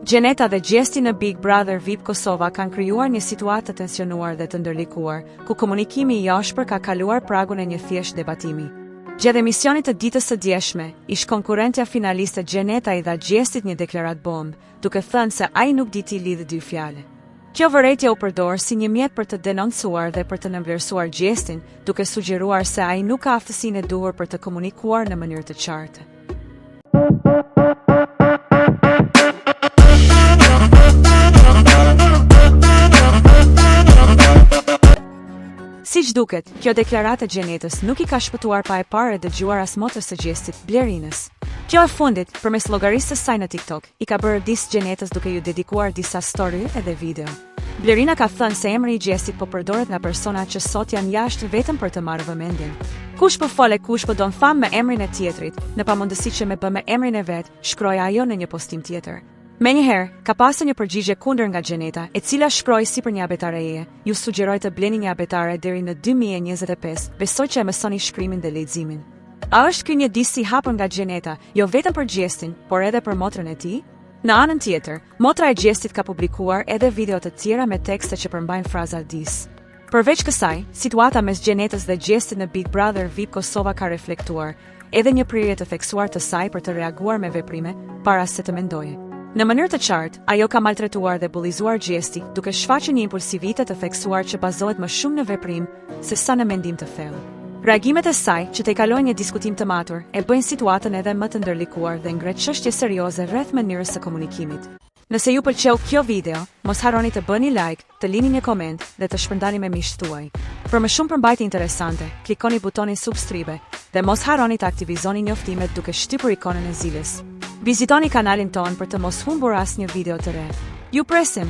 Gjeneta dhe Gjesti në Big Brother VIP Kosova kanë krijuar një situatë të tensionuar dhe të ndërlikuar, ku komunikimi i jashtëpër ka kaluar pragun e një thjesht debatimi. Gjatë emisionit të ditës së djeshme, ish konkurrentja finaliste Gjeneta i dha Gjestit një deklarat bombë, duke thënë se ai nuk di t'i lidhë dy fjalë. Kjo vërejtje u përdor si një mjet për të denoncuar dhe për të nënvlerësuar Gjestin, duke sugjeruar se ai nuk ka aftësinë e duhur për të komunikuar në mënyrë të qartë. Siç duket, kjo deklaratë e Gjenetës nuk i ka shpëtuar pa e parë e dëgjuar as motrës së Gjestit, Blerinës. Kjo e fundit, përmes llogarisë së saj në TikTok, i ka bërë dis Gjenetës duke ju dedikuar disa story edhe video. Blerina ka thënë se emri i Gjestit po përdoret nga persona që sot janë jashtë vetëm për të marrë vëmendjen. Kush po fol e kush po don famë me emrin e tjetrit, në pamundësi që me bë me emrin e vet, shkroi ajo në një postim tjetër. Menjëherë, ka pasur një përgjigje kundër nga Gjeneta, e cila shkroi si për një abetareje, ju sugjeroj të bleni një abetare deri në 2025, besoj që e mësoni shkrimin dhe leximin. A është ky një dis i hapur nga Gjeneta, jo vetëm për Gjestin, por edhe për motrën e tij? Në anën tjetër, motra e Gjestit ka publikuar edhe video të tjera me tekste që përmbajnë fraza dis. Përveç kësaj, situata mes Gjenetës dhe Gjestit në Big Brother VIP Kosova ka reflektuar edhe një prirje të theksuar të saj për të reaguar me veprime para se të mendoje. Në mënyrë të qartë, ajo ka maltretuar dhe bullizuar Gjesti, duke shfaqur një impulsivitet të theksuar që bazohet më shumë në veprim se sa në mendim të thellë. Reagimet e saj, që tejkalojnë një diskutim të matur, e bëjnë situatën edhe më të ndërlikuar dhe ngret çështje serioze rreth mënyrës së komunikimit. Nëse ju pëlqeu kjo video, mos harroni të bëni like, të lini një koment dhe të shpërndani me miqtë tuaj. Për më shumë përmbajtje interesante, klikoni butonin subscribe dhe mos harroni të aktivizoni njoftimet duke shtypur ikonën e zilës. Vizitoni kanalin ton për të mos humbur asnjë video të re. Ju presim!